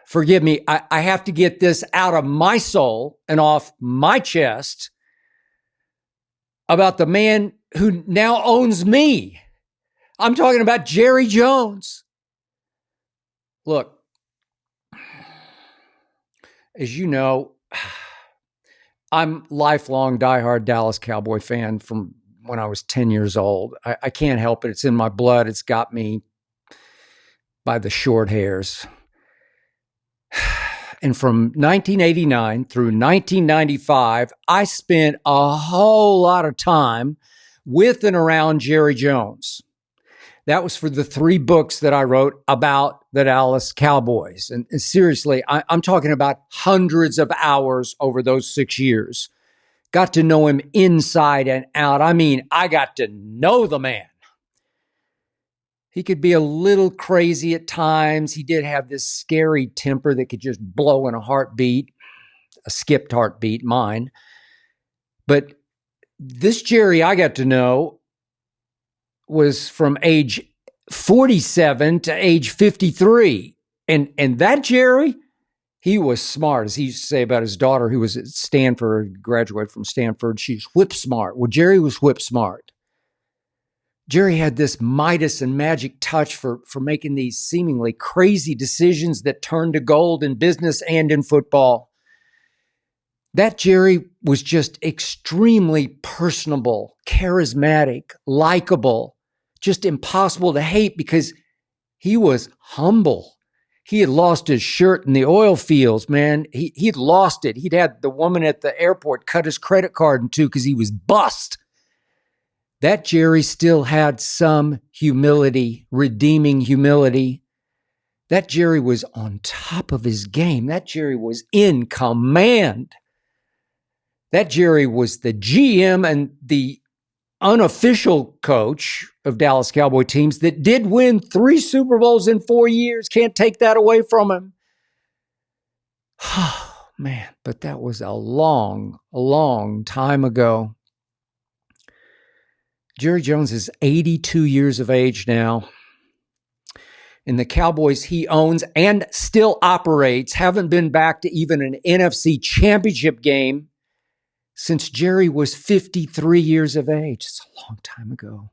forgive me, I have to get this out of my soul and off my chest about the man who now owns me. I'm talking about Jerry Jones. Look, as you know, I'm lifelong diehard Dallas Cowboy fan from when I was 10 years old. I can't help it. It's in my blood. It's got me by the short hairs. And from 1989 through 1995, I spent a whole lot of time with and around Jerry Jones. That was for the 3 books that I wrote about the Dallas Cowboys. And seriously, I'm talking about hundreds of hours over those 6 years. Got to know him inside and out. I mean, I got to know the man. He could be a little crazy at times. He did have this scary temper that could just blow in a heartbeat, a skipped heartbeat, mine. But this Jerry I got to know was from age 47 to age 53. And that Jerry, he was smart. As he used to say about his daughter who was at Stanford, graduated from Stanford, she's whip smart. Well, Jerry was whip smart. Jerry had this Midas and magic touch for making these seemingly crazy decisions that turned to gold in business and in football. That Jerry was just extremely personable, charismatic, likable, just impossible to hate because he was humble. He had lost his shirt in the oil fields, man. He'd lost it. He'd had the woman at the airport cut his credit card in 2 because he was bust. That Jerry still had some humility, redeeming humility. That Jerry was on top of his game. That Jerry was in command. That Jerry was the GM and the unofficial coach of Dallas Cowboy teams that did win 3 Super Bowls in 4 years. Can't take that away from him. Oh, man, but that was a long time ago. Jerry Jones is 82 years of age now. And the Cowboys he owns and still operates haven't been back to even an NFC championship game since Jerry was 53 years of age. It's a long time ago.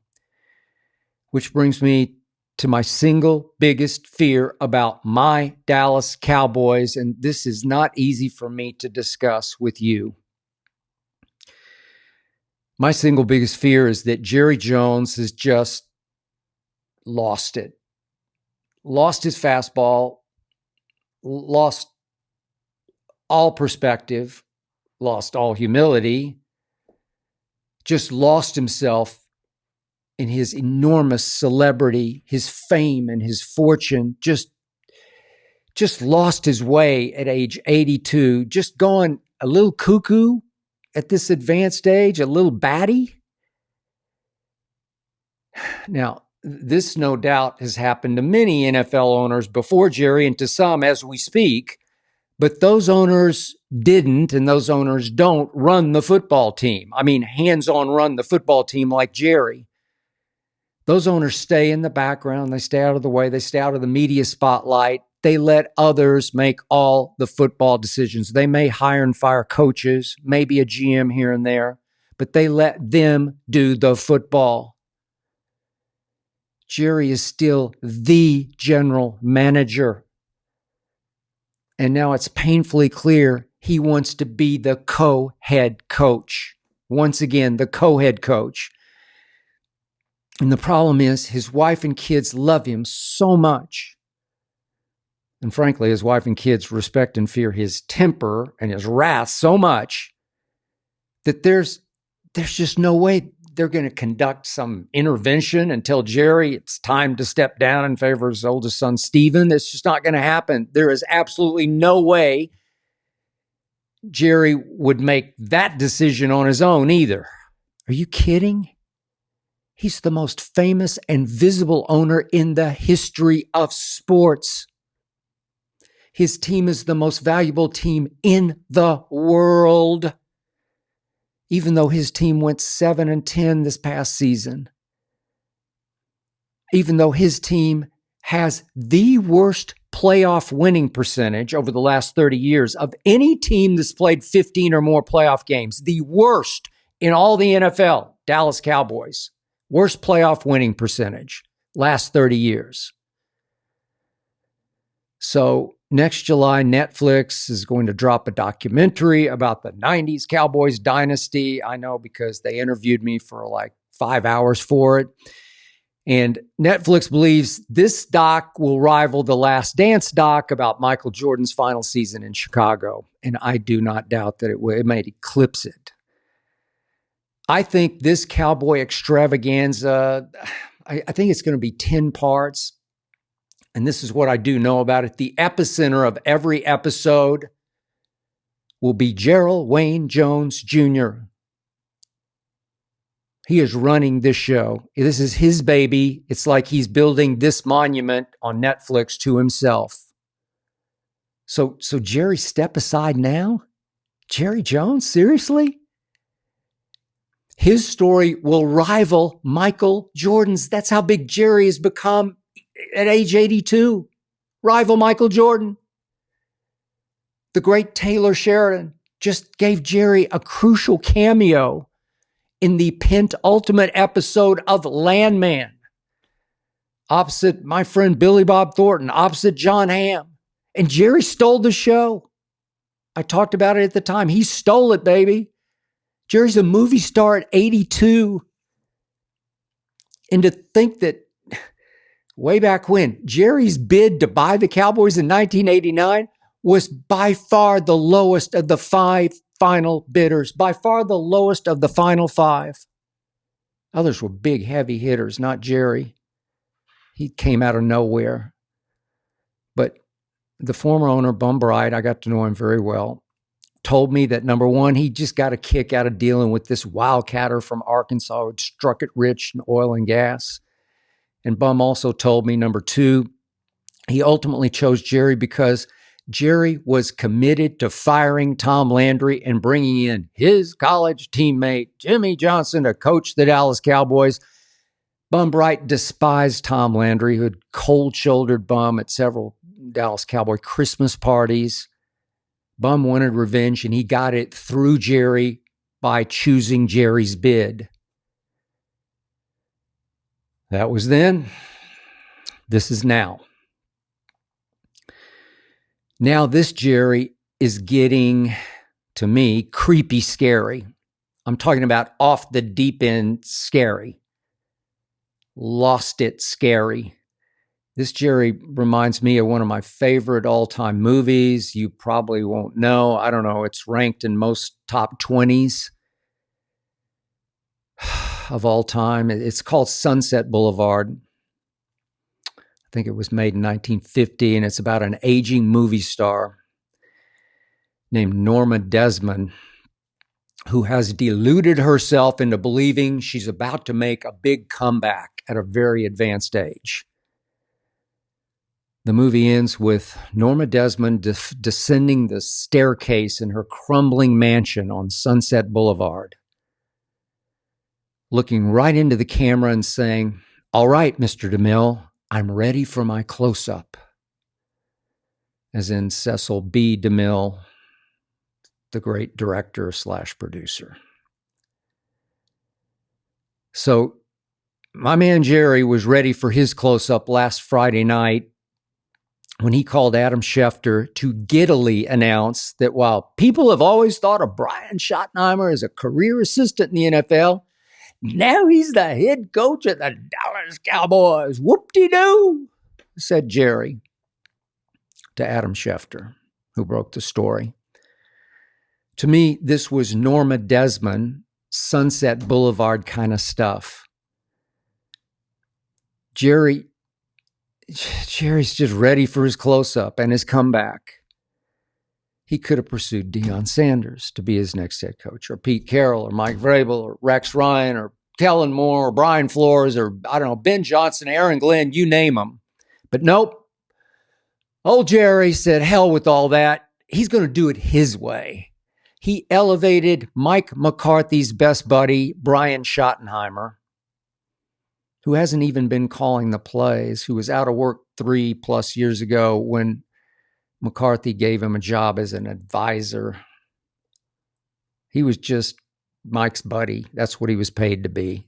Which brings me to my single biggest fear about my Dallas Cowboys, and this is not easy for me to discuss with you. My single biggest fear is that Jerry Jones has just lost it. Lost his fastball, lost all perspective, lost all humility, just lost himself in his enormous celebrity, his fame and his fortune, just lost his way at age 82, just gone a little cuckoo at this advanced age, a little batty. Now, this no doubt has happened to many NFL owners before Jerry and to some as we speak, but those owners didn't and those owners don't run the football team. I mean, hands-on run the football team like Jerry. Those owners stay in the background. They stay out of the way. They stay out of the media spotlight. They let others make all the football decisions. They may hire and fire coaches, maybe a GM here and there, but they let them do the football. Jerry is still the general manager. And now it's painfully clear he wants to be the co-head coach. Once again, the co-head coach. And the problem is his wife and kids love him so much. And frankly, his wife and kids respect and fear his temper and his wrath so much that there's just no way they're going to conduct some intervention and tell Jerry it's time to step down in favor of his oldest son, Steven. It's just not going to happen. There is absolutely no way Jerry would make that decision on his own either. Are you kidding? He's the most famous and visible owner in the history of sports. His team is the most valuable team in the world, even though his team went 7-10 this past season. Even though his team has the worst playoff winning percentage over the last 30 years of any team that's played 15 or more playoff games. The worst in all the NFL, Dallas Cowboys. Worst playoff winning percentage, last 30 years. So next July, Netflix is going to drop a documentary about the 90s Cowboys dynasty. I know because they interviewed me for like 5 hours for it. And Netflix believes this doc will rival the Last Dance doc about Michael Jordan's final season in Chicago. And I do not doubt that it will. It might eclipse it. I think this Cowboy Extravaganza, I think it's going to be 10 parts. And this is what I do know about it. The epicenter of every episode will be Gerald Wayne Jones Jr. He is running this show. This is his baby. It's like he's building this monument on Netflix to himself. So Jerry, step aside now? Jerry Jones, seriously? His story will rival Michael Jordan's. That's how big Jerry has become at age 82. Rival Michael Jordan. The great Taylor Sheridan just gave Jerry a crucial cameo in the penultimate episode of Landman, opposite my friend Billy Bob Thornton, opposite John Hamm. And Jerry stole the show. I talked about it at the time. He stole it, baby. Jerry's a movie star at 82. And to think that way back when, Jerry's bid to buy the Cowboys in 1989 was by far the lowest of the 5 final bidders, by far the lowest of the final 5. Others were big, heavy hitters, not Jerry. He came out of nowhere. But the former owner, Bum Bright, I got to know him very well, told me that, number one, he just got a kick out of dealing with this wildcatter from Arkansas who struck it rich in oil and gas. And Bum also told me, number two, he ultimately chose Jerry because Jerry was committed to firing Tom Landry and bringing in his college teammate, Jimmy Johnson, to coach the Dallas Cowboys. Bum Bright despised Tom Landry, who had cold-shouldered Bum at several Dallas Cowboy Christmas parties. Bum wanted revenge, and he got it through Jerry by choosing Jerry's bid. That was then. This is now. Now this Jerry is getting, to me, creepy scary. I'm talking about off the deep end scary. Lost it scary. This Jerry reminds me of one of my favorite all-time movies. You probably won't know. I don't know. It's ranked in most top 20s of all time. It's called Sunset Boulevard. I think it was made in 1950, and it's about an aging movie star named Norma Desmond who has deluded herself into believing she's about to make a big comeback at a very advanced age. The movie ends with Norma Desmond descending the staircase in her crumbling mansion on Sunset Boulevard, looking right into the camera and saying, "All right, Mr. DeMille, I'm ready for my close-up." As in Cecil B. DeMille, the great director / producer. So my man Jerry was ready for his close-up last Friday night when he called Adam Schefter to giddily announce that while people have always thought of Brian Schottenheimer as a career assistant in the NFL, now he's the head coach of the Dallas Cowboys. Whoop-de-doo, said Jerry to Adam Schefter, who broke the story. To me, this was Norma Desmond, Sunset Boulevard kind of stuff. Jerry's just ready for his close-up and his comeback. He could have pursued Deion Sanders to be his next head coach, or Pete Carroll, or Mike Vrabel, or Rex Ryan, or Kellen Moore, or Brian Flores, or, I don't know, Ben Johnson, Aaron Glenn, you name them. But nope. Old Jerry said, hell with all that. He's going to do it his way. He elevated Mike McCarthy's best buddy, Brian Schottenheimer, who hasn't even been calling the plays, who was out of work 3+ years ago when McCarthy gave him a job as an advisor. He was just Mike's buddy. That's what he was paid to be.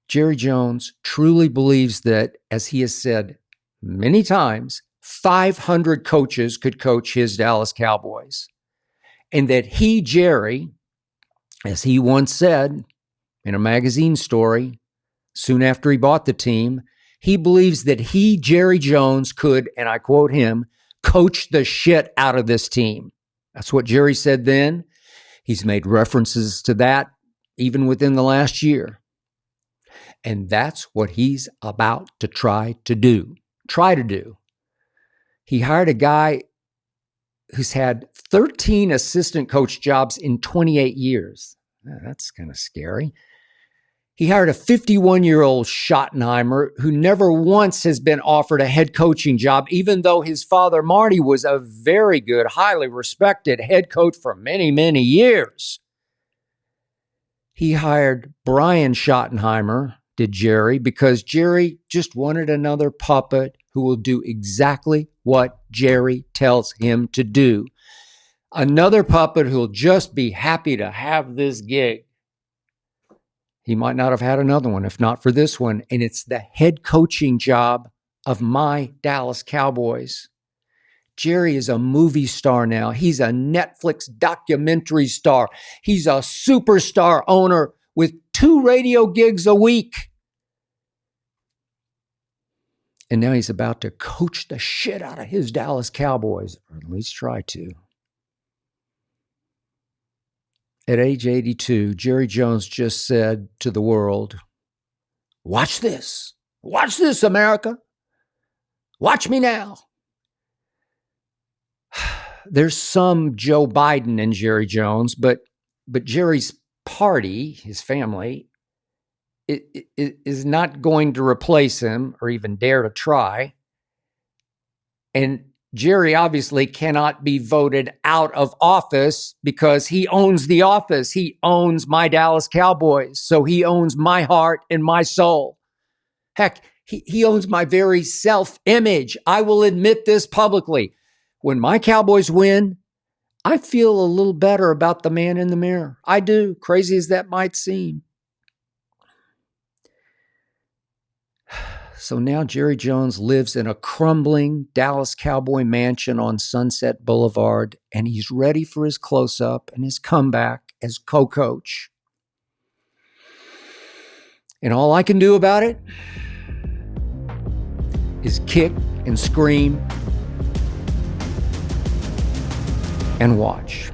Jerry Jones truly believes that, as he has said many times, 500 coaches could coach his Dallas Cowboys. And that he, Jerry, as he once said in a magazine story soon after he bought the team, he believes that he, Jerry Jones, could, and I quote him, coach the shit out of this team. That's what Jerry said then. He's made references to that even within the last year. And that's what he's about to try to do. He hired a guy who's had 13 assistant coach jobs in 28 years. That's kind of scary. He hired a 51-year-old Schottenheimer who never once has been offered a head coaching job, even though his father, Marty, was a very good, highly respected head coach for many, many years. He hired Brian Schottenheimer, did Jerry, because Jerry just wanted another puppet who will do exactly what Jerry tells him to do. Another puppet who'll just be happy to have this gig. He might not have had another one if not for this one, and it's the head coaching job of my Dallas Cowboys. Jerry is a movie star now. He's a Netflix documentary star. He's a superstar owner with 2 radio gigs a week. And now he's about to coach the shit out of his Dallas Cowboys, or at least try to. At age 82, Jerry Jones just said to the world, "Watch this. Watch this, America. Watch me now." There's some Joe Biden in Jerry Jones, but Jerry's party, his family, is not going to replace him or even dare to try. And Jerry obviously cannot be voted out of office because he owns the office. He owns my Dallas Cowboys. So he owns my heart and my soul. Heck, he owns my very self-image. I will admit this publicly. When my Cowboys win, I feel a little better about the man in the mirror. I do, crazy as that might seem. So now Jerry Jones lives in a crumbling Dallas Cowboy mansion on Sunset Boulevard, and he's ready for his close-up and his comeback as co-coach. And all I can do about it is kick and scream and watch.